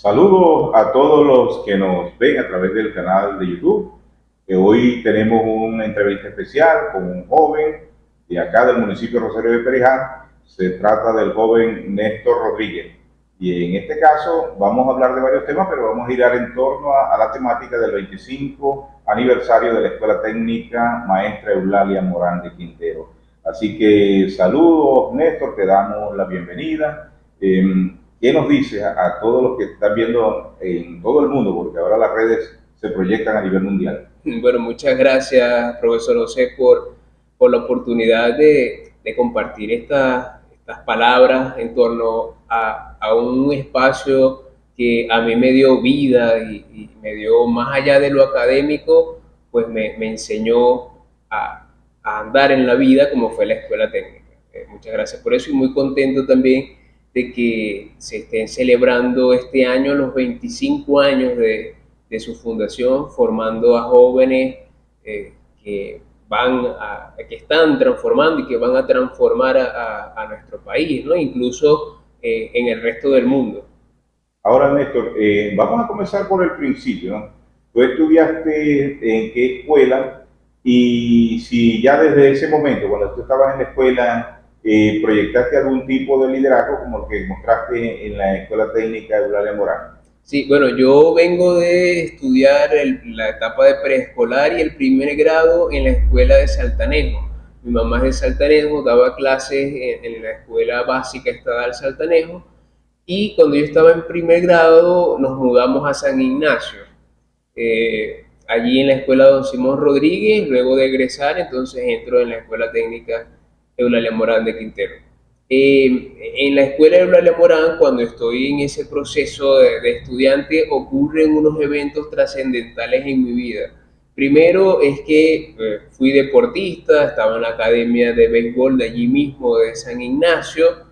Saludos a todos los que nos ven a través del canal de YouTube. Que hoy tenemos una entrevista especial con un joven de acá del municipio de Rosario de Perijá. Se trata del joven Néstor Rodríguez. Y en este caso vamos a hablar de varios temas, pero vamos a girar en torno a la temática del 25 aniversario de la Escuela Técnica Maestra Eulalia Morán de Quintero. Así que saludos, Néstor, te damos la bienvenida. ¿Qué nos dices a todos los que están viendo en todo el mundo? Porque ahora las redes se proyectan a nivel mundial. Bueno, muchas gracias, profesor José, por la oportunidad de compartir estas palabras en torno a un espacio que a mí me dio vida y me dio más allá de lo académico, pues me enseñó a andar en la vida como fue la escuela técnica. Muchas gracias por eso y muy contento también de que se estén celebrando este año los 25 años de su fundación, formando a jóvenes que que están transformando y que van a transformar a nuestro país, ¿no? Incluso en el resto del mundo. Ahora, Néstor, vamos a comenzar por el principio, ¿no? Tú estudiaste en qué escuela y si ya desde ese momento, cuando tú estabas en la escuela, proyectaste algún tipo de liderazgo como el que mostraste en la Escuela Técnica Eulalia Morán. Sí, bueno, yo vengo de estudiar la etapa de preescolar y el primer grado en la escuela de Saltanejo. Mi mamá es de Saltanejo, daba clases en la escuela básica estatal Saltanejo y cuando yo estaba en primer grado nos mudamos a San Ignacio. Allí en la escuela Don Simón Rodríguez, luego de egresar, entonces entro en la escuela técnica Eulalia Morán de Quintero. En la escuela Eulalia Morán, cuando estoy en ese proceso de estudiante, ocurren unos eventos trascendentales en mi vida. Primero es que fui deportista, estaba en la academia de béisbol de allí mismo, de San Ignacio,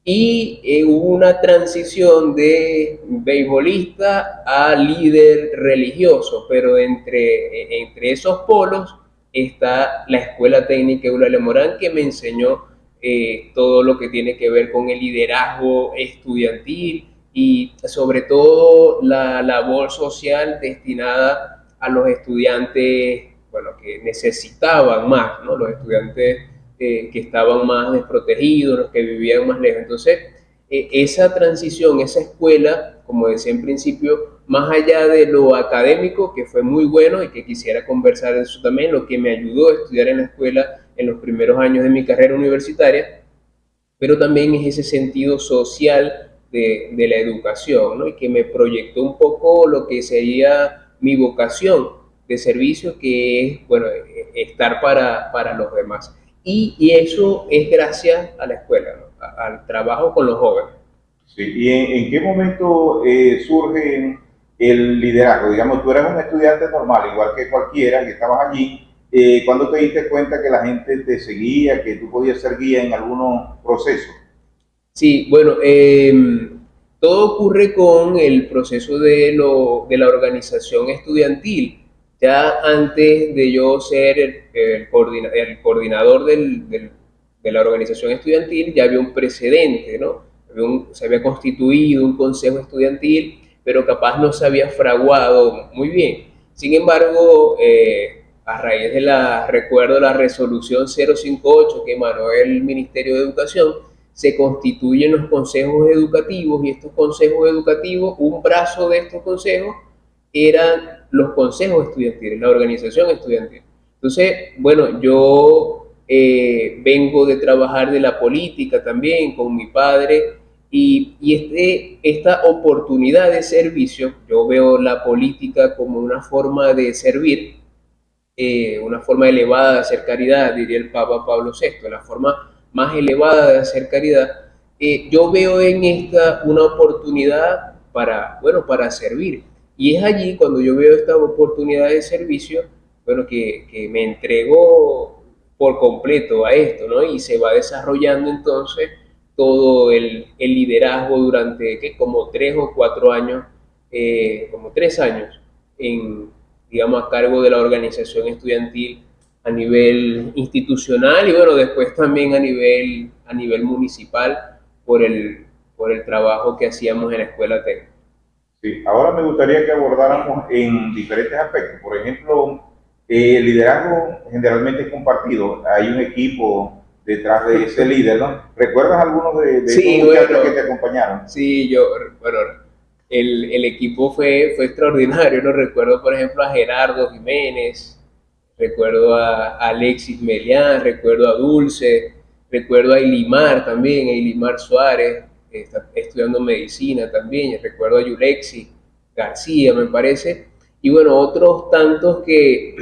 y hubo una transición de beisbolista a líder religioso, pero entre esos polos está la Escuela Técnica Eulalia Morán, que me enseñó todo lo que tiene que ver con el liderazgo estudiantil y sobre todo la labor social destinada a los estudiantes, bueno, que necesitaban más, ¿no? Los estudiantes que estaban más desprotegidos, los que vivían más lejos. Entonces, esa transición, esa escuela, como decía en principio, más allá de lo académico, que fue muy bueno y que quisiera conversar de eso también, lo que me ayudó a estudiar en la escuela en los primeros años de mi carrera universitaria, pero también es ese sentido social de la educación, ¿no? Y que me proyectó un poco lo que sería mi vocación de servicio, que es, bueno, estar para los demás. Y eso es gracias a la escuela, ¿no? Al trabajo con los jóvenes. Sí, ¿y en qué momento surge el liderazgo? Digamos, tú eras un estudiante normal, igual que cualquiera, que estabas allí. ¿Cuándo te diste cuenta que la gente te seguía, que tú podías ser guía en algunos procesos? Sí, bueno, todo ocurre con el proceso de la organización estudiantil. Ya antes de yo ser el coordinador de la organización estudiantil, ya había un precedente, ¿no? Se había constituido un consejo estudiantil, pero capaz no se había fraguado muy bien. Sin embargo, a raíz recuerdo la resolución 058 que emanó el Ministerio de Educación, se constituyen los consejos educativos y estos consejos educativos, un brazo de estos consejos eran los consejos estudiantiles, la organización estudiantil. Entonces, bueno, yo vengo de trabajar de la política también con mi padre esta oportunidad de servicio, yo veo la política como una forma de servir, una forma elevada de hacer caridad, diría el Papa Pablo VI, la forma más elevada de hacer caridad. Yo veo en esta una oportunidad para, bueno, para servir. Y es allí cuando yo veo esta oportunidad de servicio, bueno, que me entrego por completo a esto, ¿no? Y se va desarrollando entonces todo el liderazgo durante ¿qué? Como 3 o 4 años, como 3 años en, digamos, a cargo de la organización estudiantil a nivel institucional y bueno, después también a nivel municipal por el, por el trabajo que hacíamos en la escuela técnica. Sí, ahora me gustaría que abordáramos en diferentes aspectos. Por ejemplo, el liderazgo generalmente es compartido. Hay un equipo detrás de ese líder, ¿no? ¿Recuerdas algunos de esos Sí, muchachos que bueno, te acompañaron? sí, bueno, el equipo fue extraordinario, ¿no? Recuerdo, por ejemplo, a Gerardo Jiménez, recuerdo a Alexis Melián, recuerdo a Dulce, recuerdo a Ilimar también, a Ilimar Suárez, que está estudiando medicina también, recuerdo a Yulexi García, me parece, y bueno, otros tantos que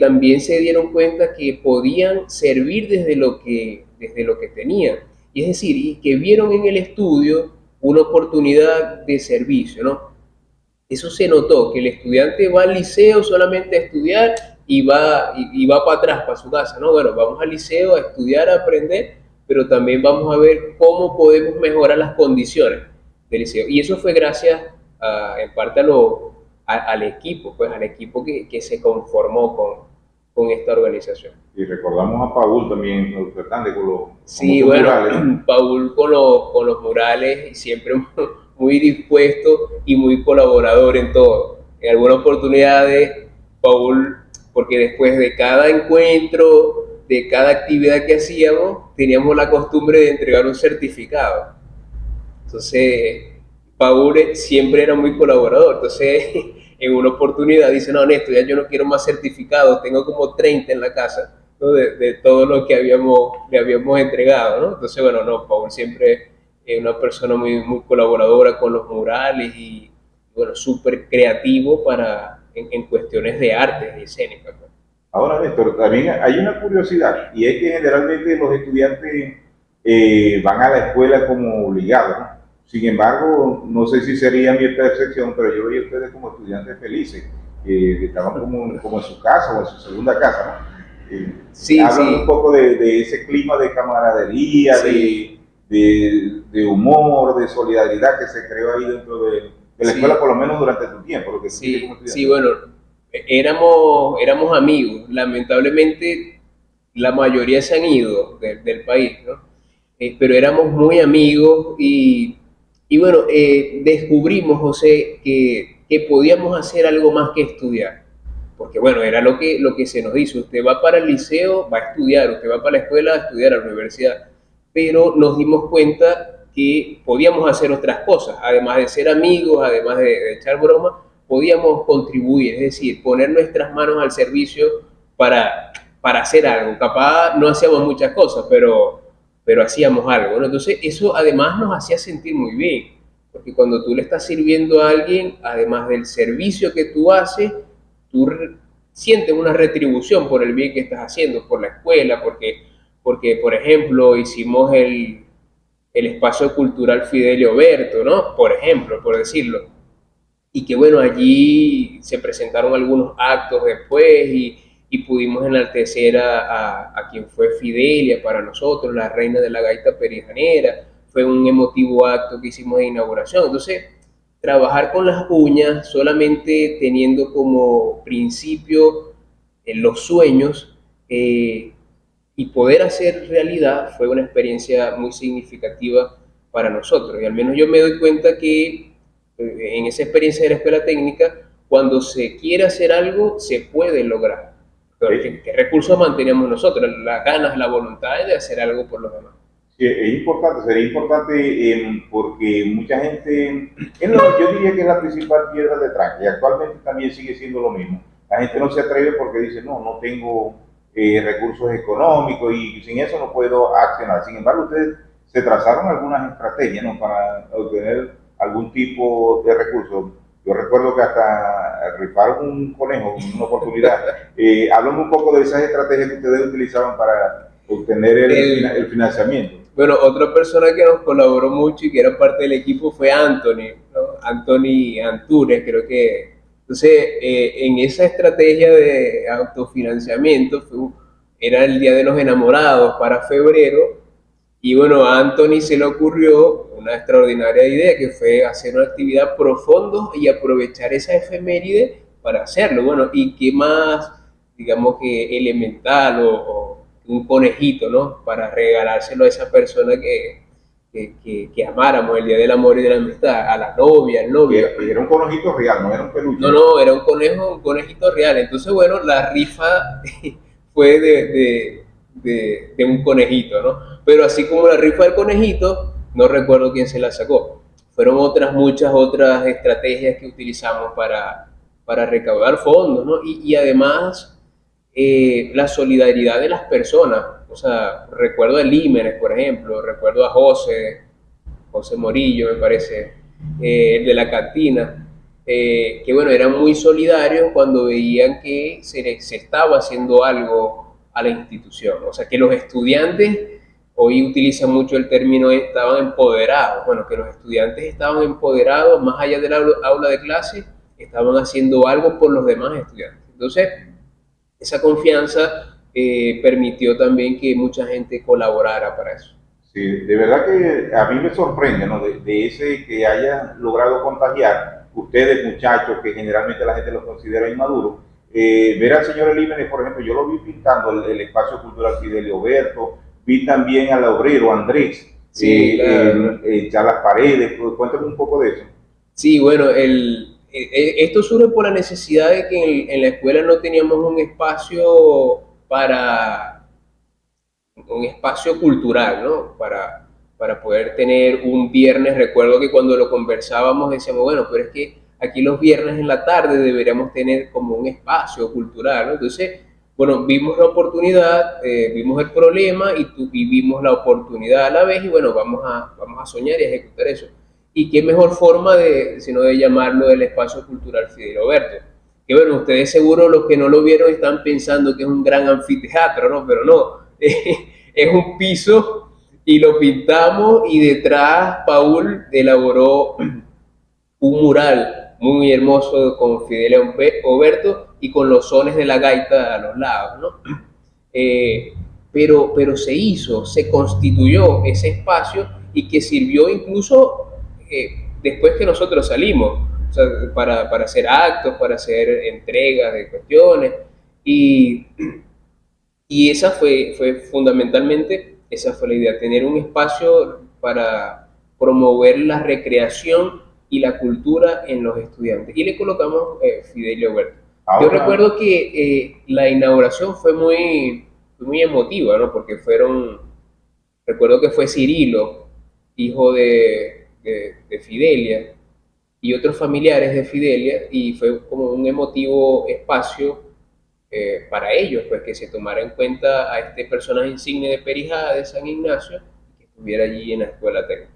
también se dieron cuenta que podían servir desde lo que tenían. Y es decir, y que vieron en el estudio una oportunidad de servicio, ¿no? Eso se notó, que el estudiante va al liceo solamente a estudiar y va para atrás, para su casa, ¿no? Bueno, vamos al liceo a estudiar, a aprender, pero también vamos a ver cómo podemos mejorar las condiciones del liceo. Y eso fue gracias en parte al equipo, pues al equipo que se conformó con esta organización. Y recordamos a Paul también, Fernández, con Sí, muchos bueno, murales, ¿no? Paul con los murales, siempre muy dispuesto y muy colaborador en todo. En algunas oportunidades, Paul, porque después de cada encuentro, de cada actividad que hacíamos, teníamos la costumbre de entregar un certificado. Entonces, Paul siempre era muy colaborador. Entonces, en una oportunidad dice, no, Néstor, ya yo no quiero más certificados, tengo como 30 en la casa, ¿no? De todo lo que le habíamos entregado, ¿no? Entonces, bueno, no, Paul siempre es una persona muy colaboradora con los murales y, bueno, súper creativo en cuestiones de arte y escénica, pues. Ahora, Néstor, también hay una curiosidad, y es que generalmente los estudiantes van a la escuela como obligados, ¿no? Sin embargo, no sé si sería mi percepción, pero yo veía a ustedes como estudiantes felices, que estaban como en su casa o en su segunda casa, ¿no? Sí, Háblame un sí, poco de ese clima de camaradería, sí, de humor, de solidaridad que se creó ahí dentro de la escuela, sí. por lo menos durante tu tiempo, lo que tú viste como Sí, sí, estudiante. bueno, éramos amigos. Lamentablemente, la mayoría se han ido del país, ¿no? Pero éramos muy amigos y bueno, descubrimos, José, que podíamos hacer algo más que estudiar. Porque bueno, era lo que se nos dice. Usted va para el liceo, va a estudiar, usted va para la escuela a estudiar a la universidad. Pero nos dimos cuenta que podíamos hacer otras cosas, además de ser amigos, además de echar broma, podíamos contribuir, es decir, poner nuestras manos al servicio para hacer algo. Capaz no hacíamos muchas cosas, pero hacíamos algo, ¿no? Entonces eso además nos hacía sentir muy bien, porque cuando tú le estás sirviendo a alguien, además del servicio que tú haces, tú sientes una retribución por el bien que estás haciendo, por la escuela, porque por ejemplo, hicimos el espacio cultural Fidelio Berto, ¿no? Por ejemplo, por decirlo. Y que bueno, allí se presentaron algunos actos después y pudimos enaltecer a quien fue Fidelia para nosotros, la reina de la gaita perijanera. Fue un emotivo acto que hicimos de inauguración. Entonces, trabajar con las uñas solamente teniendo como principio los sueños y poder hacer realidad fue una experiencia muy significativa para nosotros. Y al menos yo me doy cuenta que en esa experiencia de la escuela técnica, cuando se quiere hacer algo, se puede lograr. Pero Eh, ¿qué recursos mantenemos nosotros? Las ganas, la voluntad de hacer algo por los demás. Sí, es importante, sería importante porque mucha gente, yo diría que es la principal piedra de tranque, y actualmente también sigue siendo lo mismo. La gente no se atreve porque dice, no, no tengo recursos económicos y sin eso no puedo accionar. Sin embargo, ustedes se trazaron algunas estrategias, ¿no? Para obtener algún tipo de recursos. Yo recuerdo que hasta rifaron un conejo en una oportunidad. Háblame un poco de esas estrategias que ustedes utilizaban para obtener el financiamiento. Bueno, otra persona que nos colaboró mucho y que era parte del equipo fue Anthony, ¿no? Anthony Antures, creo que. Entonces, en esa estrategia de autofinanciamiento, era el Día de los Enamorados para febrero, y bueno, a Anthony se le ocurrió una extraordinaria idea que fue hacer una actividad pro fondos y aprovechar esa efeméride para hacerlo. Bueno, y qué más, digamos que elemental o un conejito, ¿no? Para regalárselo a esa persona que amáramos el Día del Amor y de la Amistad, a la novia, al novio. Era un conejito real, no era un peluche. No, no, era un conejo, un conejito real. Entonces, bueno, la rifa fue de un conejito, ¿no? Pero así como la rifa del conejito, no recuerdo quién se la sacó. Fueron muchas otras estrategias que utilizamos para recaudar fondos, ¿no? Y además, la solidaridad de las personas. O sea, recuerdo a Límenes, por ejemplo, recuerdo a José Morillo, me parece, el de la cantina, que bueno, eran muy solidarios cuando veían que se estaba haciendo algo a la institución. O sea, que los estudiantes, hoy utilizan mucho el término, estaban empoderados. Bueno, que los estudiantes estaban empoderados, más allá del aula de clase, estaban haciendo algo por los demás estudiantes. Entonces, esa confianza permitió también que mucha gente colaborara para eso. Sí, de verdad que a mí me sorprende, ¿no? De ese que haya logrado contagiar, ustedes muchachos, que generalmente la gente los considera inmaduros, ver al señor Elímenes, por ejemplo, yo lo vi pintando el espacio cultural Fidelio Oberto, vi también al obrero Andrés, Sí, claro. echar las paredes, pues, cuéntame un poco de eso. Sí, bueno, esto surge por la necesidad de que en la escuela no teníamos un espacio cultural, ¿no? Para poder tener un viernes. Recuerdo que cuando lo conversábamos decíamos, bueno, pero es que aquí los viernes en la tarde deberíamos tener como un espacio cultural, ¿no? Entonces, bueno, vimos la oportunidad, vimos el problema y vimos la oportunidad a la vez y bueno, vamos a soñar y a ejecutar eso. Y qué mejor forma sino de llamarlo el espacio cultural Fidel Oberto. Que bueno, ustedes seguro los que no lo vieron están pensando que es un gran anfiteatro, ¿no? Pero no, es un piso y lo pintamos y detrás Paul elaboró un mural muy hermoso con Fidel Oberto y con los sones de la gaita a los lados, ¿no? Eh, pero se hizo, se constituyó ese espacio y que sirvió incluso después que nosotros salimos, o sea, para hacer actos, para hacer entregas de cuestiones y y esa fue fundamentalmente, esa fue la idea, tener un espacio para promover la recreación y la cultura en los estudiantes. Y le colocamos Fidelio Huerta. Yo Ahora, recuerdo que la inauguración fue muy emotiva, ¿no? Porque recuerdo que fue Cirilo, hijo de Fidelia, y otros familiares de Fidelia, y fue como un emotivo espacio para ellos, pues que se tomara en cuenta a este personaje insigne de Perijá, de San Ignacio, que estuviera allí en la escuela técnica.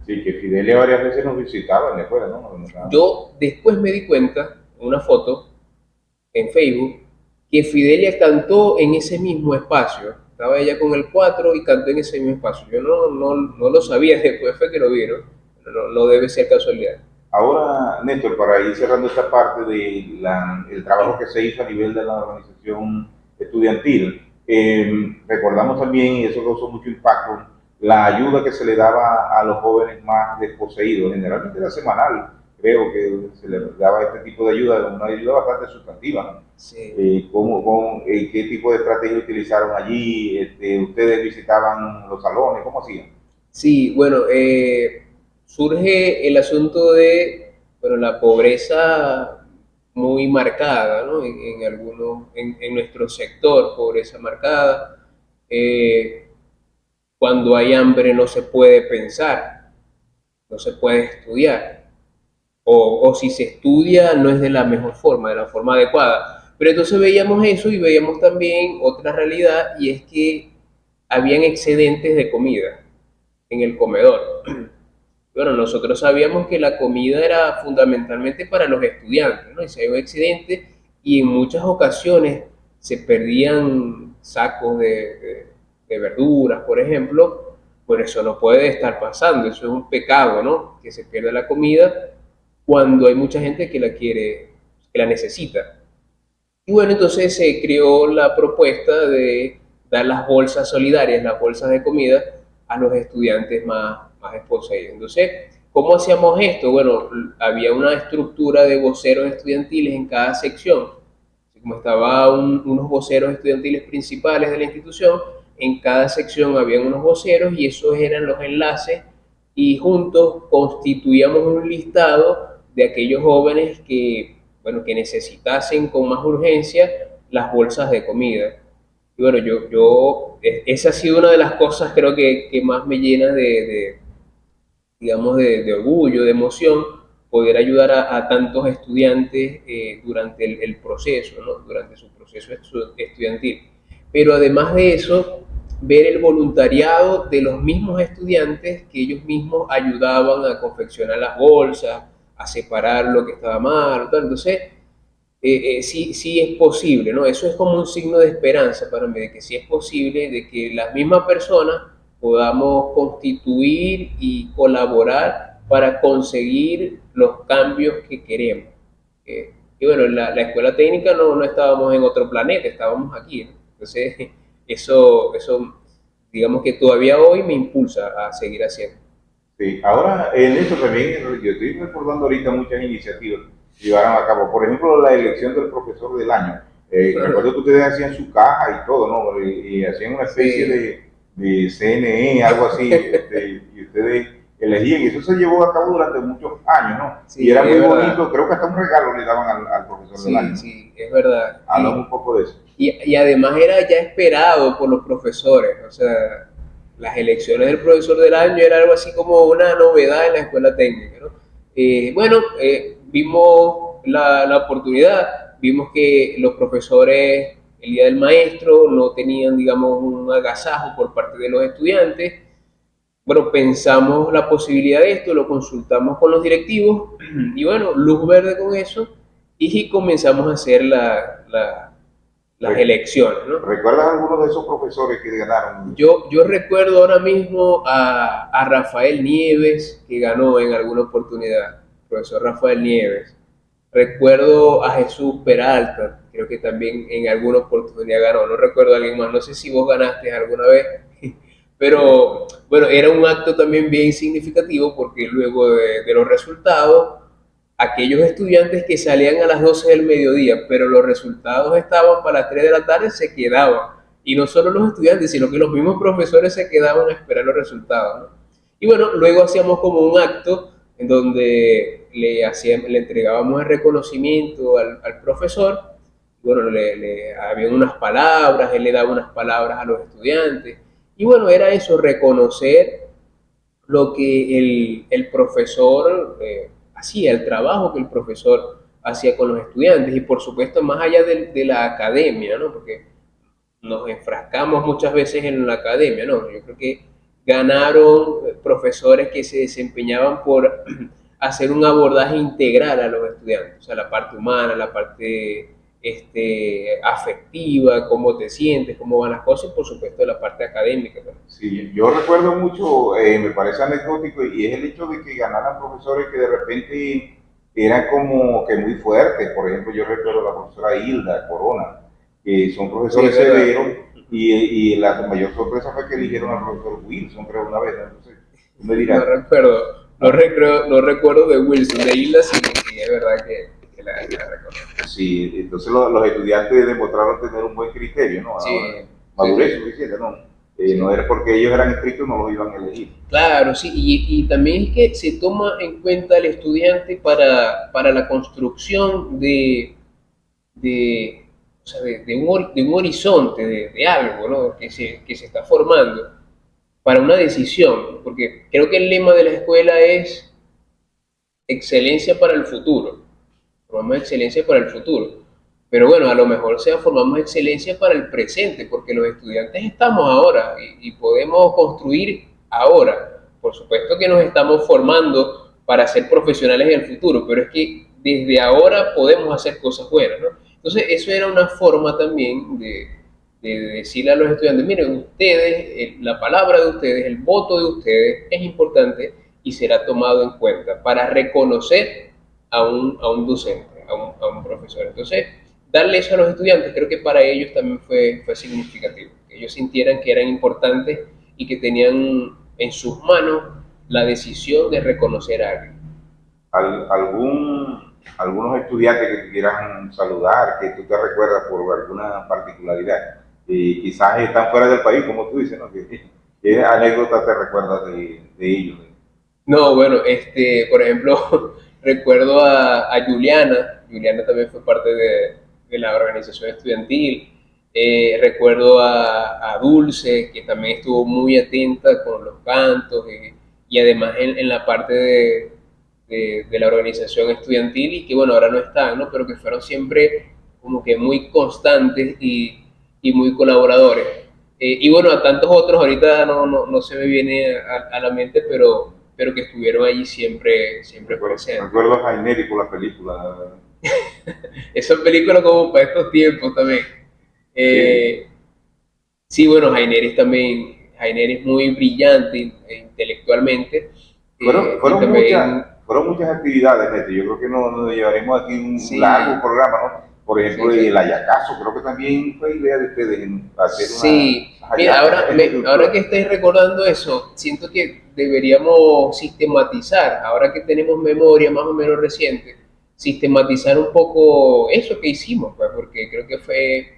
sí, que Fidelia varias veces nos visitaba en la escuela, ¿no? Yo después me di cuenta, en una foto en Facebook, que Fidelia cantó en ese mismo espacio. Estaba ella con el 4 y cantó en ese mismo espacio. Yo no lo sabía, después fue que lo vieron. No debe ser casualidad. Ahora, Néstor, para ir cerrando esta parte del el trabajo que se hizo a nivel de la organización estudiantil, recordamos también, y eso causó mucho impacto, la ayuda que se le daba a los jóvenes más desposeídos, generalmente era semanal, creo que se le daba este tipo de ayuda, una ayuda bastante sustantiva, ¿no? Sí. ¿Qué tipo de estrategia utilizaron allí? ¿Ustedes visitaban los salones? ¿Cómo hacían? Sí, bueno, surge el asunto de, bueno, la pobreza muy marcada, ¿no? En nuestro sector, pobreza marcada. Eh, Cuando hay hambre no se puede pensar, no se puede estudiar, o si se estudia no es de la mejor forma, de la forma adecuada. Pero entonces veíamos eso y veíamos también otra realidad y es que habían excedentes de comida en el comedor. Bueno, nosotros sabíamos que la comida era fundamentalmente para los estudiantes, ¿no? Y se había un excedente y en muchas ocasiones se perdían sacos de verduras, por ejemplo. Bueno, eso no puede estar pasando, eso es un pecado, ¿no? Que se pierda la comida cuando hay mucha gente que la quiere, que la necesita. Y bueno, entonces se creó la propuesta de dar las bolsas solidarias, las bolsas de comida, a los estudiantes más desposeídos. Entonces, ¿cómo hacíamos esto? Bueno, había una estructura de voceros estudiantiles en cada sección. Como estaban unos voceros estudiantiles principales de la institución, en cada sección habían unos voceros y esos eran los enlaces y juntos constituíamos un listado de aquellos jóvenes que, bueno, que necesitasen con más urgencia las bolsas de comida. Y bueno, esa ha sido una de las cosas creo que más me llena digamos, de orgullo, de emoción, poder ayudar a tantos estudiantes durante el proceso, ¿no? Durante su proceso estudiantil. Pero además de eso, ver el voluntariado de los mismos estudiantes que ellos mismos ayudaban a confeccionar las bolsas, a separar lo que estaba mal, tal. Entonces, sí, sí es posible, ¿no? Eso es como un signo de esperanza para mí, de que sí es posible, de que las mismas personas podamos constituir y colaborar para conseguir los cambios que queremos. Y bueno, en la escuela técnica no estábamos en otro planeta, estábamos aquí, ¿no? Entonces, eso, digamos que todavía hoy me impulsa a seguir haciendo. Sí, ahora en eso también yo estoy recordando ahorita muchas iniciativas que llevaron a cabo. Por ejemplo, la elección del profesor del año. Recuerdo que ustedes hacían su caja y todo, ¿no? Y hacían una especie Sí, de CNE, algo así, y ustedes elegían. Y eso se llevó a cabo durante muchos años, ¿no? Y sí, era es muy verdad. bonito. Creo que hasta un regalo le daban al profesor del Sí, año, ¿no? sí, es verdad. Hablamos un poco de eso. Y además era ya esperado por los profesores, o sea, las elecciones del profesor del año era algo así como una novedad en la escuela técnica, ¿no? Bueno, vimos la oportunidad, vimos que los profesores el día del maestro no tenían, digamos, un agasajo por parte de los estudiantes. Bueno, pensamos la posibilidad de esto, lo consultamos con los directivos y bueno, luz verde con eso y comenzamos a hacer las Re- elecciones, ¿no? ¿Recuerdas algunos de esos profesores que ganaron? Yo recuerdo ahora mismo a Rafael Nieves, que ganó en alguna oportunidad, profesor Rafael Nieves. Recuerdo a Jesús Peralta, creo que también en alguna oportunidad ganó, no recuerdo a alguien más, no sé si vos ganaste alguna vez, pero bueno, era un acto también bien significativo porque luego de los resultados, aquellos estudiantes que salían a las 12 del mediodía, pero los resultados estaban para las 3 de la tarde, se quedaban. Y no solo los estudiantes, sino que los mismos profesores se quedaban a esperar los resultados, ¿no? Y bueno, luego hacíamos como un acto en donde le entregábamos el reconocimiento al profesor. Bueno, había unas palabras, él le daba unas palabras a los estudiantes. Y bueno, era eso, reconocer lo que el profesor hacía, el trabajo que el profesor hacía con los estudiantes. Y por supuesto, más allá de la academia, ¿no? Porque nos enfrascamos muchas veces en la academia, ¿no? Yo creo que ganaron profesores que se desempeñaban por hacer un abordaje integral a los estudiantes, o sea, la parte humana, la parte afectiva, cómo te sientes, cómo van las cosas y por supuesto la parte académica, ¿no? Sí, yo recuerdo mucho, me parece anecdótico, y es el hecho de que ganaran profesores que de repente eran como que muy fuertes. Por ejemplo, yo recuerdo a la profesora Hilda Corona, que son Sí, es profesores verdad. severos, y la mayor sorpresa fue que eligieron al profesor Wilson, creo, una vez, ¿no? Entonces, tú me No dirás, recuerdo, ¿ah? no recuerdo de Wilson, de Hilda sí, sí, es verdad que la recuerdo. Sí, entonces los estudiantes demostraron tener un buen criterio, ¿no? Sí, sí, sí. Madurez suficiente, ¿no? No Sí. era porque ellos eran estrictos, no los iban a elegir. Claro, sí, y también es que se toma en cuenta el estudiante para la construcción de, o sea, de un horizonte, de algo, ¿no? Que se está formando para una decisión, porque creo que el lema de la escuela es excelencia para el futuro, formamos excelencia para el futuro, pero bueno, a lo mejor sea formamos excelencia para el presente, porque los estudiantes estamos ahora y podemos construir ahora. Por supuesto que nos estamos formando para ser profesionales en el futuro, pero es que desde ahora podemos hacer cosas buenas, ¿no? Entonces, eso era una forma también de decirle a los estudiantes, miren, ustedes, la palabra de ustedes, el voto de ustedes es importante y será tomado en cuenta para reconocer a un docente, a un profesor. Entonces, darle eso a los estudiantes, creo que para ellos también fue significativo, que ellos sintieran que eran importantes y que tenían en sus manos la decisión de reconocer a alguien. Algunos estudiantes que te quieran saludar, que tú te recuerdas por alguna particularidad. y quizás están fuera del país, como tú dices, ¿no? ¿Qué anécdotas te recuerdas de ellos? No, bueno, por ejemplo, recuerdo a Juliana. Juliana también fue parte de la organización estudiantil. Recuerdo a Dulce, que también estuvo muy atenta con los cantos y además en la parte de la organización estudiantil y que bueno, ahora no están, ¿no? Pero que fueron siempre como que muy constantes y muy colaboradores. Y bueno, a tantos otros ahorita no se me viene a la mente, pero que estuvieron allí siempre, siempre presentes. Recuerdo a Jaineri con la película. Esa película como para estos tiempos también. Sí. Eh, sí, bueno, Jaineris también, Jaineris muy brillante intelectualmente y también, Fueron muchas actividades, gente. Yo creo que nos llevaremos aquí un largo sí, programa, ¿no? Por sí, ejemplo, sí. el ayacazo, creo que también fue idea de ustedes en hacer Sí, unas mira, hallacas. ahora que estáis recordando eso, siento que deberíamos sistematizar, ahora que tenemos memoria más o menos reciente, sistematizar un poco eso que hicimos, pues, porque creo que fue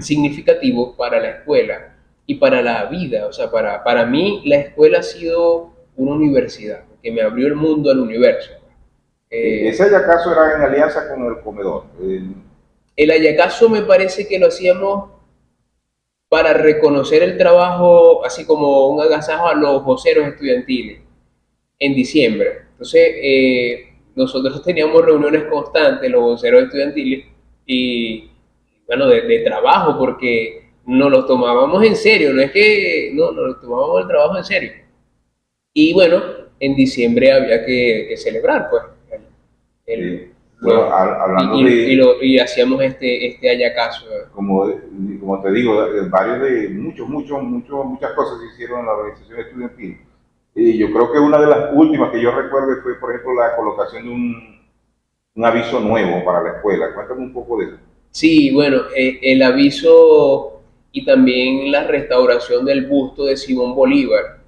significativo para la escuela y para la vida. O sea, para mí la escuela ha sido una universidad, que me abrió el mundo al universo. Ese Eh, ayacazo era en alianza con el comedor. el ayacazo me parece que lo hacíamos para reconocer el trabajo, así como un agasajo a los voceros estudiantiles en diciembre. Entonces, nosotros teníamos reuniones constantes, los voceros estudiantiles, y bueno, de trabajo, porque nos lo tomábamos en serio, no es que no, nos lo tomábamos el trabajo en serio. Y bueno, en diciembre había que celebrar, pues, el- bueno, hablando de, y hacíamos este ayacazo. como, como te digo, varios de muchas cosas se hicieron en la organización estudiantil. Y yo creo que una de las últimas que yo recuerdo fue, por ejemplo, la colocación de un aviso nuevo para la escuela. Cuéntame un poco de eso. Sí, bueno, el aviso y también la restauración del busto de Simón Bolívar,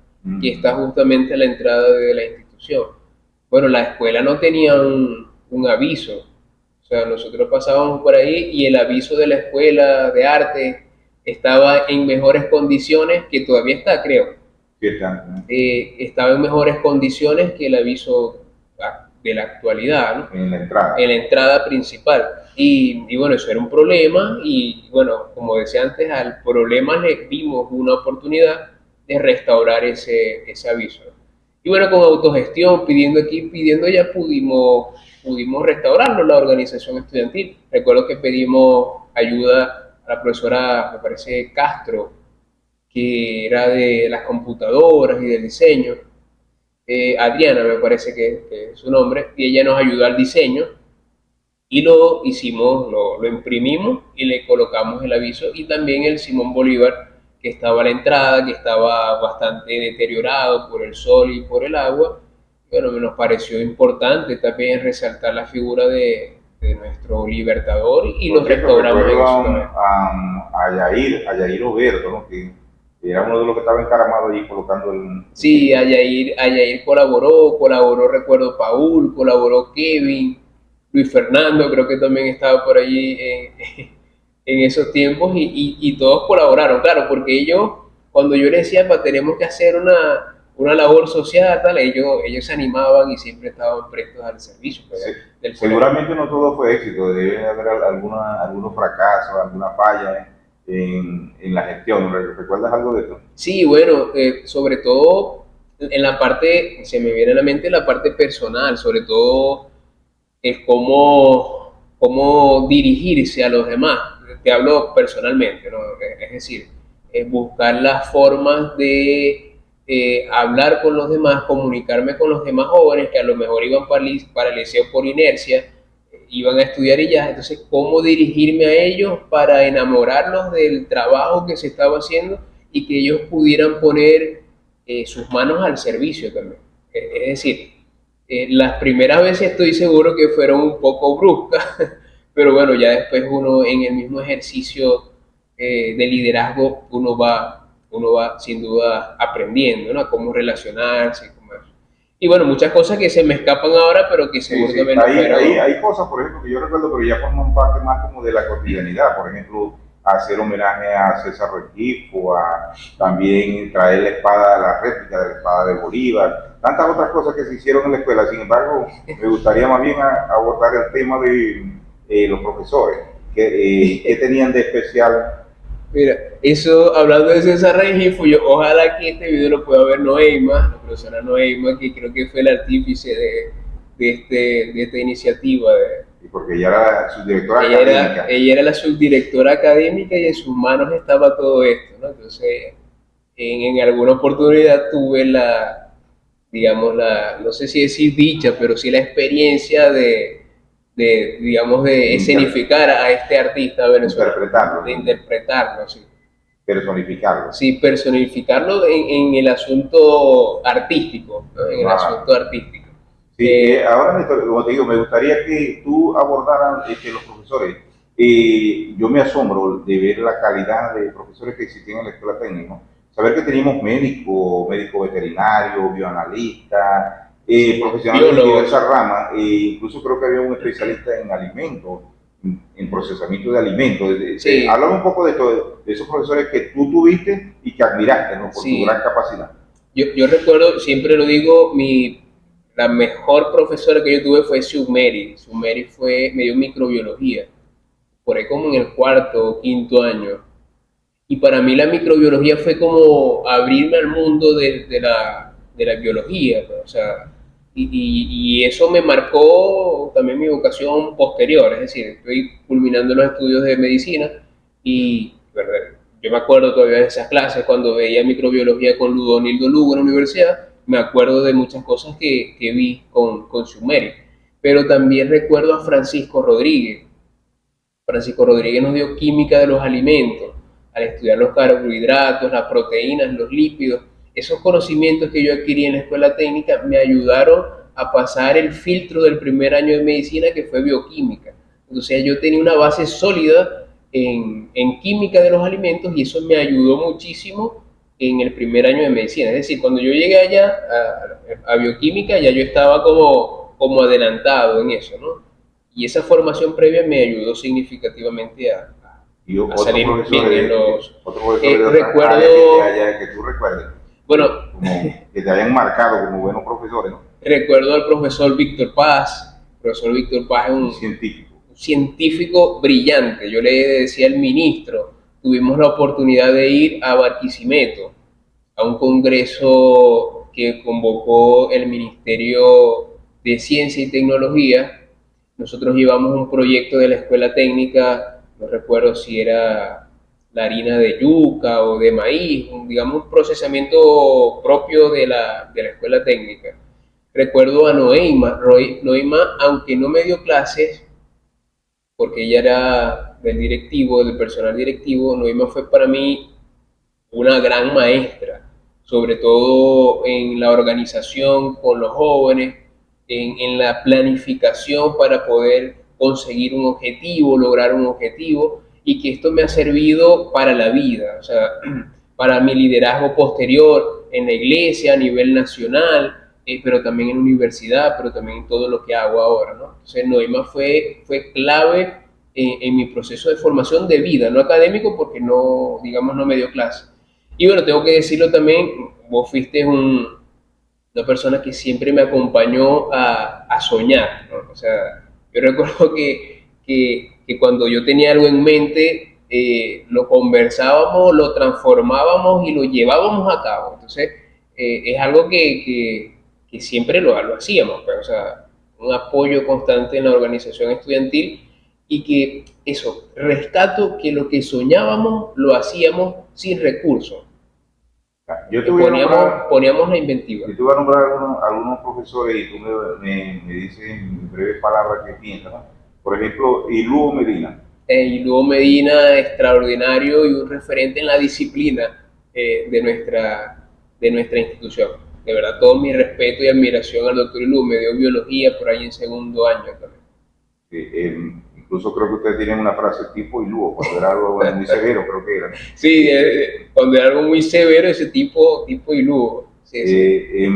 que está Mm. justamente a la entrada de la institución. Bueno, la escuela no tenía un aviso, o sea, nosotros pasábamos por ahí y el aviso de la escuela de arte estaba en mejores condiciones, que todavía está, creo, ¿Qué tal? estaba en mejores condiciones que el aviso de la actualidad, ¿no? En la En la entrada. entrada principal. Y bueno, eso era un problema y bueno, como decía antes, al problema le dimos una oportunidad de restaurar ese aviso. Y bueno, con autogestión, pidiendo aquí, pidiendo ya, pudimos restaurarlo, la organización estudiantil. Recuerdo que pedimos ayuda a la profesora, me parece, Castro, que era de las computadoras y del diseño. Adriana me parece que es su nombre, y ella nos ayudó al diseño y lo hicimos, lo imprimimos y le colocamos el aviso y también el Simón Bolívar que estaba a la entrada, que estaba bastante deteriorado por el sol y por el agua. Bueno, nos pareció importante también resaltar la figura de nuestro libertador y Por lo cierto, restauramos en recuerdo eso también. a Yair Oberto, ¿no? Que era uno de los que estaba encaramado allí colocando Sí, Ayair colaboró, recuerdo, Paul, colaboró Kevin, Luis Fernando, creo que también estaba por allí en esos tiempos y todos colaboraron, claro, porque ellos, cuando yo les decía, tenemos que hacer una labor social, tal, ellos se animaban y siempre estaban prestos al servicio pues, se, del colegio. seguramente no todo fue éxito, debe haber algunos fracasos, alguna falla en la gestión. ¿Recuerdas algo de esto? Sí, bueno, sobre todo en la parte, se me viene a la mente la parte personal, sobre todo es cómo dirigirse a los demás. Te hablo personalmente, ¿no? Es decir, buscar las formas de hablar con los demás, comunicarme con los demás jóvenes que a lo mejor iban para el liceo por inercia, iban a estudiar y ya. Entonces, cómo dirigirme a ellos para enamorarlos del trabajo que se estaba haciendo y que ellos pudieran poner sus manos al servicio también. Es decir, las primeras veces estoy seguro que fueron un poco bruscas, pero bueno, ya después uno en el mismo ejercicio de liderazgo, uno va sin duda aprendiendo, ¿no? A cómo relacionarse, cómo eso. Y bueno, muchas cosas que se me escapan ahora, pero que Sí, seguro sí. también no fueron. Hay cosas, por ejemplo, que yo recuerdo, pero ya forman parte más como de la cotidianidad. Por ejemplo, a hacer homenaje a César Rengifo, a también traer la espada, la réplica de la espada de Bolívar, tantas otras cosas que se hicieron en la escuela. Sin embargo, me gustaría más bien abordar el tema de los profesores, que tenían de especial. Mira, eso, hablando de César Rengifo, yo ojalá que este video lo pueda ver Noeima, la profesora Noeima, que creo que fue el artífice de esta iniciativa. Porque ella era la subdirectora académica. Ella era la subdirectora académica y en sus manos estaba todo esto, ¿no? Entonces, en alguna oportunidad tuve digamos, no sé si decir dicha, pero sí la experiencia digamos, de escenificar a este artista venezolano. De interpretarlo, sí. Personificarlo. Sí, personificarlo en el asunto artístico, ¿no? En el asunto artístico. Sí, ahora, Néstor, como te digo, me gustaría que tú abordaras los profesores. Yo me asombro de ver la calidad de profesores que existían en la escuela técnica, ¿no? Saber que teníamos médico veterinario, bioanalista, profesionales de diversas ramas, incluso creo que había un especialista en alimentos, en procesamiento de alimentos. Sí. Háblame un poco de esos profesores que tú tuviste y que admiraste, ¿no? Por tu gran capacidad. Yo recuerdo, siempre lo digo, la mejor profesora que yo tuve fue Sumeri. Sumeri me dio microbiología, por ahí como en el cuarto o quinto año. Y para mí la microbiología fue como abrirme al mundo de la biología, ¿no? O sea, y eso me marcó también mi vocación posterior, es decir, estoy culminando los estudios de medicina y yo me acuerdo todavía de esas clases cuando veía microbiología con Ludonildo Lugo en la universidad, me acuerdo de muchas cosas que vi con Sumeri, pero también recuerdo a Francisco Rodríguez. Francisco Rodríguez nos dio química de los alimentos, al estudiar los carbohidratos, las proteínas, los lípidos. Esos conocimientos que yo adquirí en la escuela técnica me ayudaron a pasar el filtro del primer año de medicina, que fue bioquímica. Entonces yo tenía una base sólida en química de los alimentos y eso me ayudó muchísimo en el primer año de medicina. Es decir, cuando yo llegué allá a bioquímica, ya yo estaba como adelantado en eso, ¿no? Y esa formación previa me ayudó significativamente a salir bien en los... recuerdo... que tú recuerdes. Bueno... que te hayan marcado como buenos profesores, ¿no? Recuerdo al profesor Víctor Paz. El profesor Víctor Paz es un científico brillante. Yo le decía al ministro, tuvimos la oportunidad de ir a Barquisimeto, a un congreso que convocó el Ministerio de Ciencia y Tecnología. Nosotros llevamos un proyecto de la escuela técnica, no recuerdo si era la harina de yuca o de maíz, digamos un procesamiento propio de la escuela técnica. Recuerdo a Noeima, aunque no me dio clases, porque ella era del personal directivo, Noeima fue para mí una gran maestra, sobre todo en la organización con los jóvenes, en la planificación para poder conseguir un objetivo, lograr un objetivo, y que esto me ha servido para la vida, o sea, para mi liderazgo posterior en la iglesia, a nivel nacional, pero también en universidad, pero también en todo lo que hago ahora, ¿no? Entonces Noeima fue clave en mi proceso de formación de vida, no académico porque no, digamos, no me dio clase. Y bueno, tengo que decirlo también, vos fuiste una persona que siempre me acompañó a soñar, ¿no? O sea, yo recuerdo que cuando yo tenía algo en mente, lo conversábamos, lo transformábamos y lo llevábamos a cabo. Entonces, es algo que siempre lo hacíamos, pues, o sea, un apoyo constante en la organización estudiantil y que eso, rescato que lo que soñábamos lo hacíamos sin recursos. Yo te voy a nombrar, poníamos la inventiva. Yo te voy a nombrar algunos profesores y tú me dices en breves palabras qué piensas, ¿no? Por ejemplo, Iluo Medina. Iluo Medina, extraordinario y un referente en la disciplina de nuestra institución. De verdad, todo mi respeto y admiración al doctor Iluo. Me dio biología por ahí en segundo año también. Incluso creo que ustedes tienen una frase tipo Iluo, cuando era algo muy severo, creo que era. Sí, cuando era algo muy severo, ese tipo Iluo. Sí.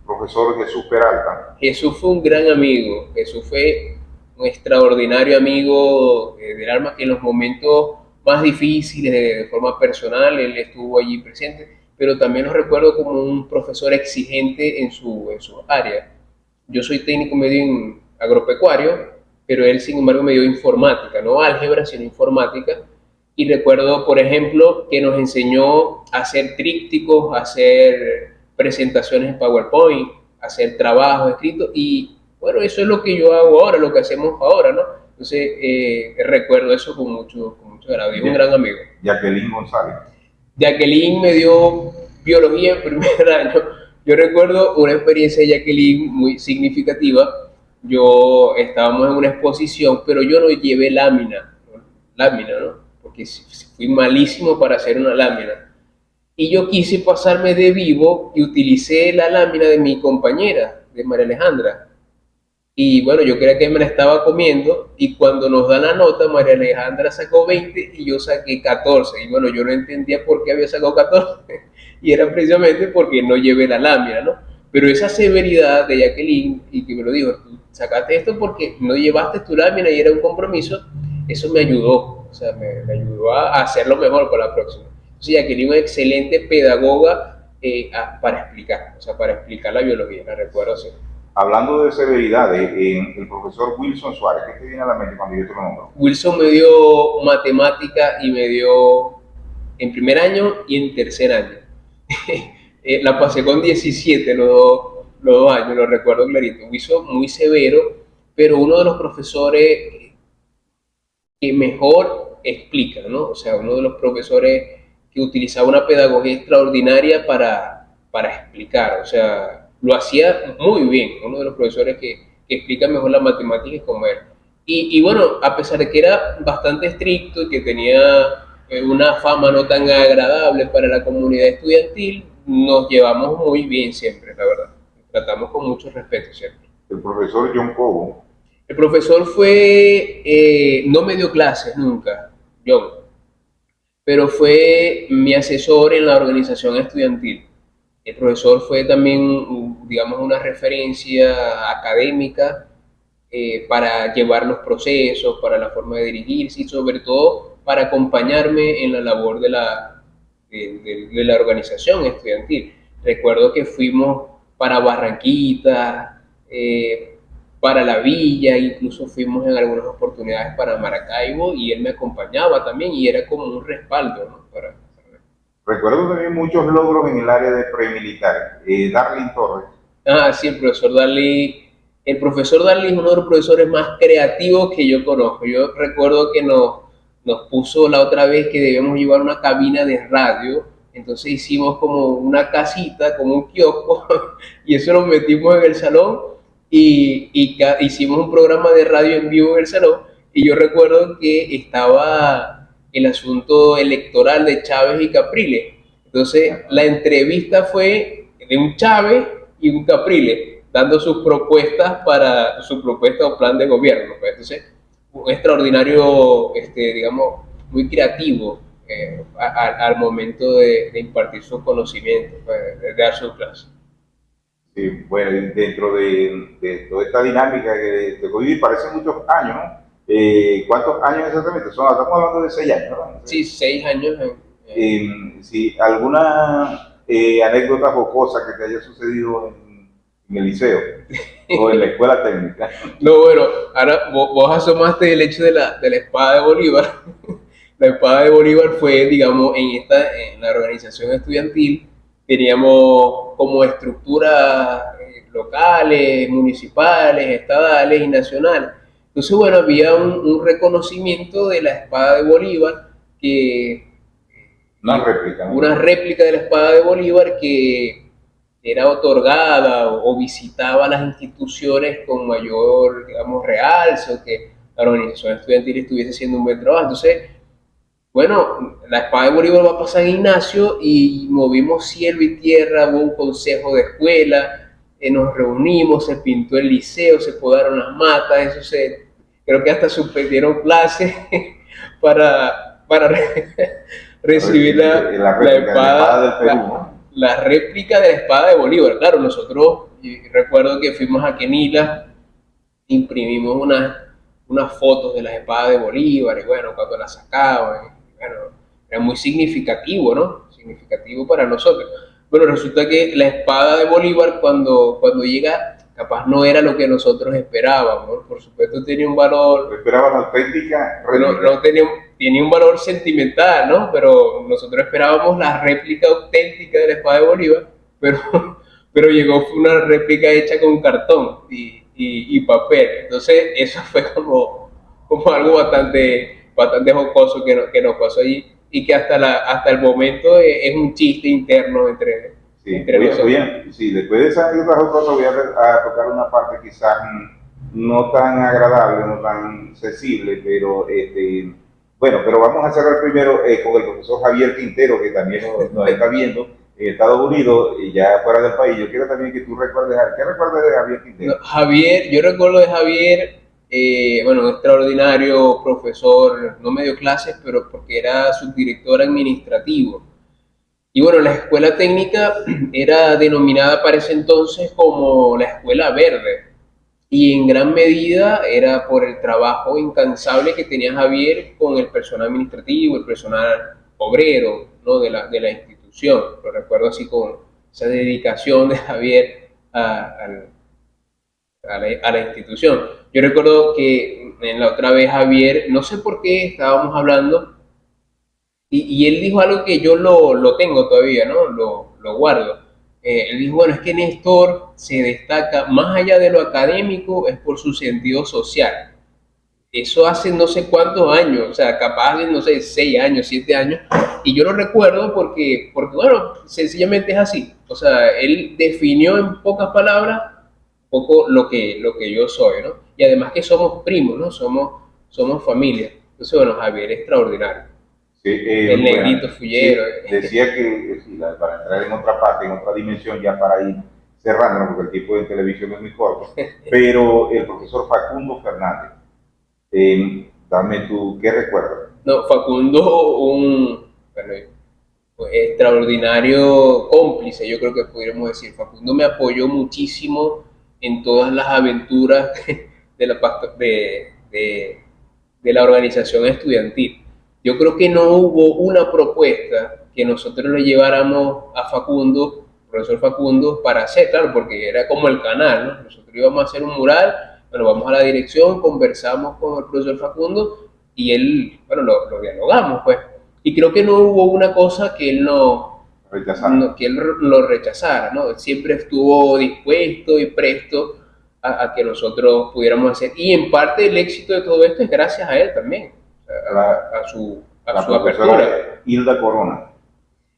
Profesor Jesús Peralta. Jesús fue un gran amigo, Jesús fue un extraordinario amigo del alma que en los momentos más difíciles de forma personal, él estuvo allí presente, pero también lo recuerdo como un profesor exigente en su área. Yo soy técnico medio en agropecuario, pero él sin embargo me dio informática, no álgebra, sino informática. Y recuerdo, por ejemplo, que nos enseñó a hacer trípticos, a hacer presentaciones en PowerPoint, a hacer trabajos escritos. Y bueno, eso es lo que yo hago ahora, lo que hacemos ahora, ¿no? Entonces, recuerdo eso con mucho agrado. Y es un gran amigo. Jacqueline González. Jacqueline me dio biología en primer año. Yo recuerdo una experiencia de Jacqueline muy significativa. Yo estábamos en una exposición, pero yo no llevé lámina, ¿no? Porque fui malísimo para hacer una lámina. Y yo quise pasarme de vivo y utilicé la lámina de mi compañera, de María Alejandra. Y bueno, yo creía que me la estaba comiendo y cuando nos dan la nota, María Alejandra sacó 20 y yo saqué 14. Y bueno, yo no entendía por qué había sacado 14 y era precisamente porque no llevé la lámina, ¿no? Pero esa severidad de Jacqueline y que me lo dijo, tú sacaste esto porque no llevaste tu lámina y era un compromiso, eso me ayudó, o sea, me ayudó a hacerlo mejor para la próxima. Entonces Jacqueline es una excelente pedagoga para explicar, o sea, para explicar la biología, la recuerdo así. Hablando de severidades, el profesor Wilson Suárez, ¿qué te viene a la mente cuando yo te lo nombro? Wilson me dio matemática y me dio en primer año y en tercer año. La pasé con 17 los dos años, lo recuerdo clarito. Wilson muy severo, pero uno de los profesores que mejor explica, ¿no? O sea, uno de los profesores que utilizaba una pedagogía extraordinaria para explicar, o sea, lo hacía muy bien, uno de los profesores que explica mejor la matemática como él. Y bueno, a pesar de que era bastante estricto y que tenía una fama no tan agradable para la comunidad estudiantil, nos llevamos muy bien siempre, la verdad. Tratamos con mucho respeto siempre. El profesor John Cobo. El profesor no me dio clases nunca, John, pero fue mi asesor en la organización estudiantil. El profesor fue también, digamos, una referencia académica para llevar los procesos, para la forma de dirigirse y sobre todo para acompañarme en la labor de la organización estudiantil. Recuerdo que fuimos para Barranquita, para la villa, incluso fuimos en algunas oportunidades para Maracaibo y él me acompañaba también y era como un respaldo, ¿no? Recuerdo también muchos logros en el área de premilitar. Darlin Torres. Ah, sí, el profesor Darley es uno de los profesores más creativos que yo conozco. Yo recuerdo que nos puso la otra vez que debíamos llevar una cabina de radio, entonces hicimos como una casita, como un kiosco, y eso lo metimos en el salón hicimos un programa de radio en vivo en el salón, y yo recuerdo que estaba el asunto electoral de Chávez y Capriles. Entonces la entrevista fue de un Chávez y un Capriles dando sus propuestas para su propuesta o plan de gobierno. Pues. Entonces, un extraordinario, digamos, muy creativo al momento de impartir sus conocimientos, pues, de dar sus clases. Sí, bueno, dentro de toda esta dinámica que te vivir, parece muchos años, ¿no? ¿Cuántos años exactamente? Estamos hablando de 6 años, ¿verdad? Sí, 6 años. Sí, ¿alguna anécdota jocosa que te haya sucedido en el liceo o en la escuela técnica? No, bueno, ahora vos asomaste el hecho de la espada de Bolívar. La espada de Bolívar fue, digamos, en la organización estudiantil, teníamos como estructuras locales, municipales, estadales y nacionales. Entonces, bueno, había un reconocimiento de la espada de Bolívar, una réplica de la espada de Bolívar que era otorgada o visitaba las instituciones con mayor, digamos, realce o que la organización estudiantil estuviese haciendo un buen trabajo. Entonces, bueno, la espada de Bolívar va a pasar en Ignacio y movimos cielo y tierra, hubo un consejo de escuela, nos reunimos, se pintó el liceo, se podaron las matas, creo que hasta suspendieron clases para recibir la espada del Perú, ¿no? La réplica de la espada de Bolívar. Claro, nosotros, recuerdo que fuimos a Quenila, imprimimos unas fotos de las espadas de Bolívar y bueno, cuando las sacaban, bueno, era muy significativo, ¿no? Significativo para nosotros. Bueno, resulta que la espada de Bolívar cuando llega, capaz no era lo que nosotros esperábamos, ¿no? Por supuesto tenía un valor, Esperaban la auténtica no, réplica. tenía un valor sentimental, ¿no? Pero nosotros esperábamos la réplica auténtica de la espada de Bolívar, pero, pero llegó fue una réplica hecha con cartón y papel. Entonces eso fue como algo bastante jocoso que nos pasó allí y que hasta el momento es un chiste interno Sí, entre nosotros. sí, después de esas y otras cosas voy a tocar una parte quizás no tan agradable, no tan sensible, pero bueno, pero vamos a cerrar primero con el profesor Javier Quintero, que también nos está viendo en Estados Unidos y ya fuera del país. Yo quiero también que tú recuerdes, ¿qué recuerdas de Javier No, Quintero? Javier, yo recuerdo de Javier, bueno, un extraordinario profesor, no me dio clases, pero porque era subdirector administrativo. Y bueno, la escuela técnica era denominada para ese entonces como la escuela verde. Y en gran medida era por el trabajo incansable que tenía Javier con el personal administrativo, el personal obrero, ¿no? de la institución. Lo recuerdo así con esa dedicación de Javier a la institución. Yo recuerdo que en la otra vez Javier, no sé por qué estábamos hablando, y él dijo algo que yo lo tengo todavía, ¿no? Lo guardo. Él dijo, bueno, es que Néstor se destaca, más allá de lo académico, es por su sentido social. Eso hace no sé cuántos años, o sea, capaz de, no sé, 6 años, 7 años, y yo lo recuerdo porque bueno, sencillamente es así. O sea, él definió en pocas palabras un poco lo que yo soy, ¿no? Y además que somos primos, ¿no? Somos familia. Entonces, bueno, Javier es extraordinario. Sí, El bueno, negrito fullero. sí, decía que sí, para entrar en otra parte, en otra dimensión, ya para ir cerrando, porque el tiempo de televisión es muy corto, pero el profesor Facundo Fernández, dame tú, ¿qué recuerdas? No, Facundo, bueno, extraordinario cómplice, yo creo que pudiéramos decir. Facundo me apoyó muchísimo en todas las aventuras de la, de la organización estudiantil. Yo creo que no hubo una propuesta que nosotros le lleváramos a Facundo, profesor Facundo, para hacer, claro, porque era como el canal, ¿no? Nosotros íbamos a hacer un mural, bueno, vamos a la dirección, conversamos con el profesor Facundo y él, bueno, lo dialogamos, pues. Y creo que no hubo una cosa que él Rechazar. que él lo rechazara, ¿no? Siempre estuvo dispuesto y presto a que nosotros pudiéramos hacer. Y en parte el éxito de todo esto es gracias a él también, La, a la su apertura. profesora Hilda Corona.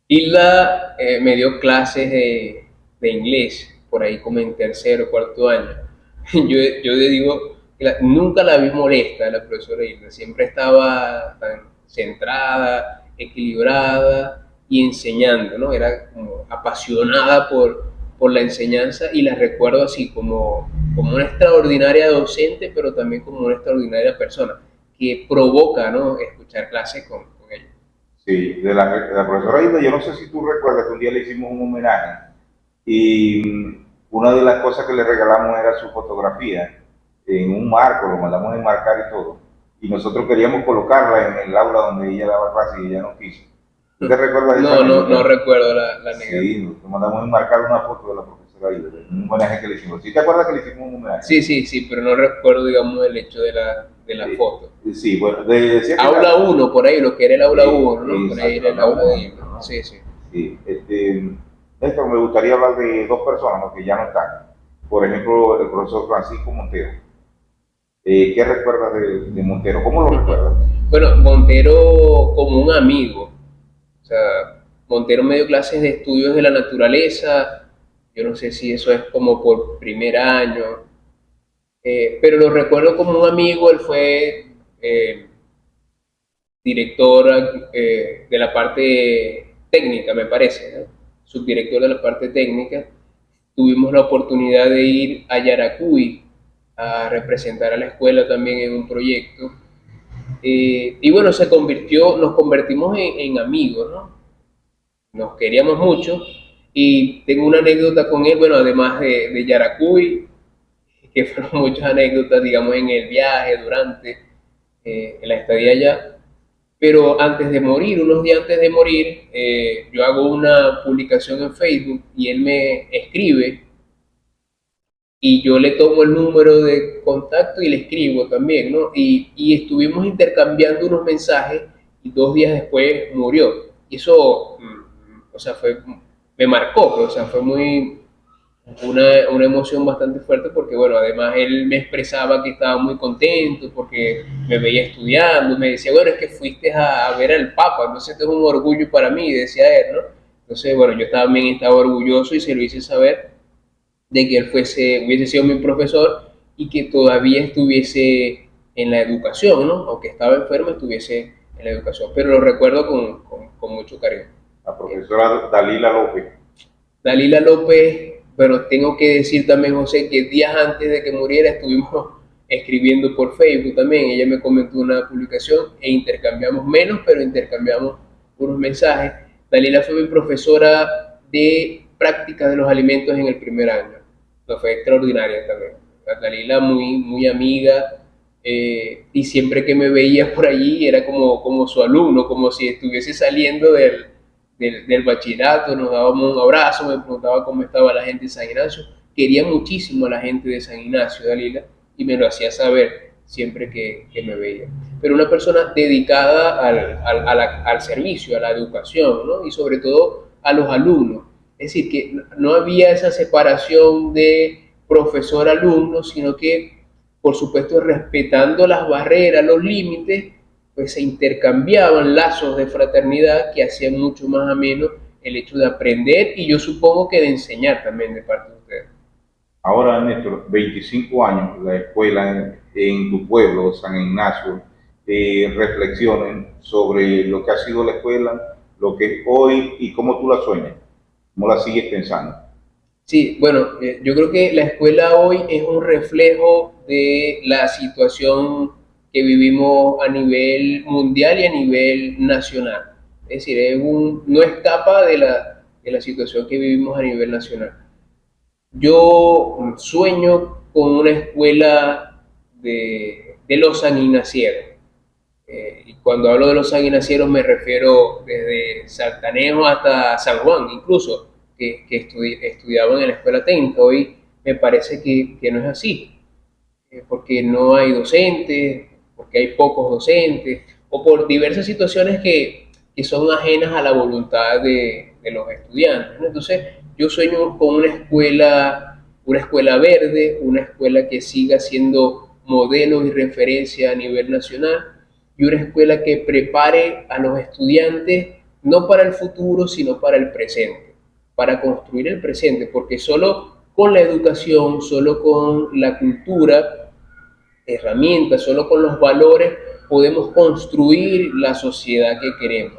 Hilda me dio clases de inglés, por ahí como en tercero o cuarto año. Yo le digo, que nunca la vi molesta la profesora Hilda, siempre estaba tan centrada, equilibrada y enseñando, ¿no? Era como apasionada por la enseñanza y la recuerdo así como una extraordinaria docente, pero también como una extraordinaria persona que provoca, ¿no? Escuchar clases con ella. Sí, de la profesora Hilda, yo no sé si tú recuerdas que un día le hicimos un homenaje y una de las cosas que le regalamos era su fotografía en un marco, lo mandamos a enmarcar y todo. Y nosotros queríamos colocarla en el aula donde ella daba clase y ella no quiso. ¿Tú te recuerdas de esa No anécdota? recuerdo la anécdota. Sí, nos mandamos a enmarcar una foto de la profesora Hilda, un homenaje que le hicimos. ¿Sí te acuerdas que le hicimos un homenaje? Sí, pero no recuerdo, digamos, el hecho de la foto. Sí, bueno, decía que Aula uno por ahí, lo que era el aula uno, ¿no? Por ahí exacto, era el hablamos aula de mucho, Ibra. ¿no? Sí, sí. Sí, esto me gustaría hablar de dos personas, ¿no? Que ya no están. Por ejemplo, el profesor Francisco Montero. ¿Qué recuerdas de Montero? ¿Cómo lo recuerdas? Bueno, Montero como un amigo. O sea, Montero me dio clases de estudios de la naturaleza. Yo no sé si eso es como por primer año. Pero lo recuerdo como un amigo. Él fue director de la parte técnica, me parece, ¿no? Subdirector de la parte técnica. Tuvimos la oportunidad de ir a Yaracuy a representar a la escuela también en un proyecto. Y bueno, nos convertimos en amigos, ¿no? Nos queríamos mucho y tengo una anécdota con él, bueno, además de Yaracuy, que fueron muchas anécdotas, digamos, en el viaje, durante la estadía allá. Pero antes de morir, unos días antes de morir, yo hago una publicación en Facebook y él me escribe y yo le tomo el número de contacto y le escribo también, ¿no? Y estuvimos intercambiando unos mensajes y 2 días después murió. Y eso, o sea, me marcó, pues, o sea, fue una emoción bastante fuerte porque, bueno, además él me expresaba que estaba muy contento porque me veía estudiando, me decía, bueno, es que fuiste a ver al Papa, entonces esto es un orgullo para mí, decía él, ¿no? Entonces, bueno, yo también estaba orgulloso y se lo hice saber de que él hubiese sido mi profesor y que todavía estuviese en la educación, ¿no? Aunque estaba enfermo, estuviese en la educación, pero lo recuerdo con mucho cariño. La profesora Dalila López. Dalila López, pero tengo que decir también, José, que días antes de que muriera estuvimos escribiendo por Facebook también. Ella me comentó una publicación e intercambiamos menos, pero intercambiamos unos mensajes. Dalila fue mi profesora de práctica de los alimentos en el primer año. No, fue extraordinaria también. Dalila muy, muy amiga, y siempre que me veía por allí era como su alumno, como si estuviese saliendo del bachillerato, nos dábamos un abrazo, me preguntaba cómo estaba la gente de San Ignacio. Quería muchísimo a la gente de San Ignacio, Dalila, y me lo hacía saber siempre que me veía. Pero una persona dedicada al servicio, a la educación, ¿no? Y sobre todo a los alumnos. Es decir, que no había esa separación de profesor-alumno, sino que, por supuesto, respetando las barreras, los límites, pues se intercambiaban lazos de fraternidad que hacían mucho más ameno el hecho de aprender y yo supongo que de enseñar también de parte de ustedes. Ahora, Néstor, 25 años, la escuela en tu pueblo, San Ignacio, reflexionen sobre lo que ha sido la escuela, lo que es hoy y cómo tú la sueñas, cómo la sigues pensando. Sí, bueno, yo creo que la escuela hoy es un reflejo de la situación que vivimos a nivel mundial y a nivel nacional. Es decir, no escapa de la situación que vivimos a nivel nacional. Yo sueño con una escuela de los sanguinacieros. Y cuando hablo de los sanguinacieros me refiero desde Saltanejo hasta San Juan, incluso, que estudiaban en la escuela técnica. Hoy me parece que no es así, porque no hay docentes, porque hay pocos docentes, o por diversas situaciones que son ajenas a la voluntad de los estudiantes, ¿no? Entonces, yo sueño con una escuela verde, una escuela que siga siendo modelo y referencia a nivel nacional, y una escuela que prepare a los estudiantes no para el futuro, sino para el presente, para construir el presente, porque solo con la educación, solo con la cultura, herramientas, solo con los valores podemos construir la sociedad que queremos.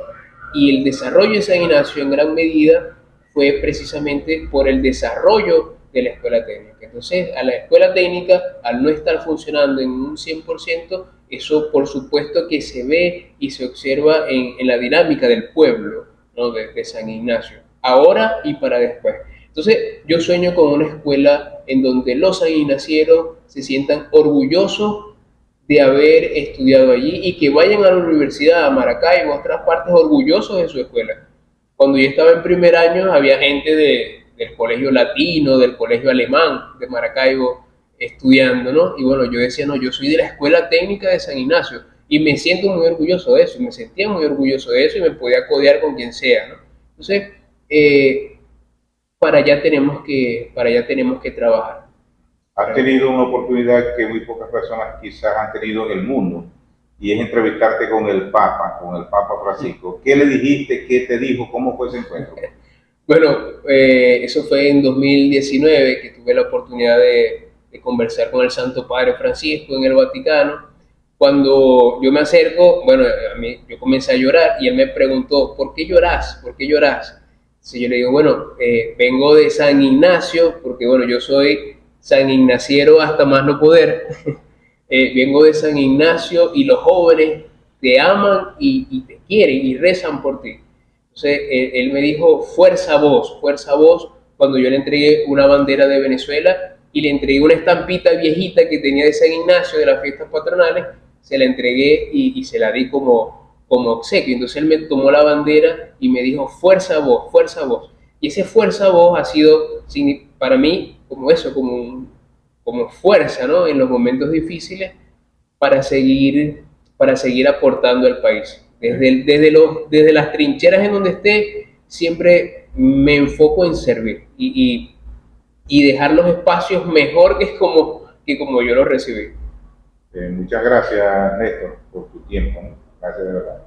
Y el desarrollo de San Ignacio en gran medida fue precisamente por el desarrollo de la escuela técnica. Entonces, a la escuela técnica, al no estar funcionando en un 100%, eso por supuesto que se ve y se observa en la dinámica del pueblo, ¿no? de San Ignacio, ahora y para después. Entonces, yo sueño con una escuela en donde los sanguinacieros se sientan orgullosos de haber estudiado allí y que vayan a la universidad, a Maracaibo, a otras partes, orgullosos de su escuela. Cuando yo estaba en primer año, había gente del colegio latino, del colegio alemán de Maracaibo estudiando, ¿no? Y bueno, yo decía, no, yo soy de la escuela técnica de San Ignacio y me siento muy orgulloso de eso, y me sentía muy orgulloso de eso y me podía codear con quien sea, ¿no? Entonces, para allá tenemos que trabajar. Has tenido una oportunidad que muy pocas personas quizás han tenido en el mundo, y es entrevistarte con el Papa Francisco. ¿Qué le dijiste? ¿Qué te dijo? ¿Cómo fue ese encuentro? Bueno, eso fue en 2019 que tuve la oportunidad de conversar con el Santo Padre Francisco en el Vaticano. Cuando yo me acerco, bueno, yo comencé a llorar y él me preguntó, ¿por qué lloras? ¿Por qué lloras? Entonces yo le digo, bueno, vengo de San Ignacio, porque bueno, yo soy San Ignaciero hasta más no poder. Vengo de San Ignacio y los jóvenes te aman y te quieren y rezan por ti. Entonces él me dijo, fuerza vos, cuando yo le entregué una bandera de Venezuela y le entregué una estampita viejita que tenía de San Ignacio de las fiestas patronales, se la entregué y se la di como obsequio. Entonces él me tomó la bandera y me dijo, fuerza vos, fuerza vos. Y ese fuerza vos ha sido para mí como eso, como fuerza, ¿no? En los momentos difíciles para seguir aportando al país. Desde las trincheras en donde esté, siempre me enfoco en servir y dejar los espacios mejor que como yo los recibí. Muchas gracias, Néstor, por tu tiempo, ¿no? Gracias de verdad.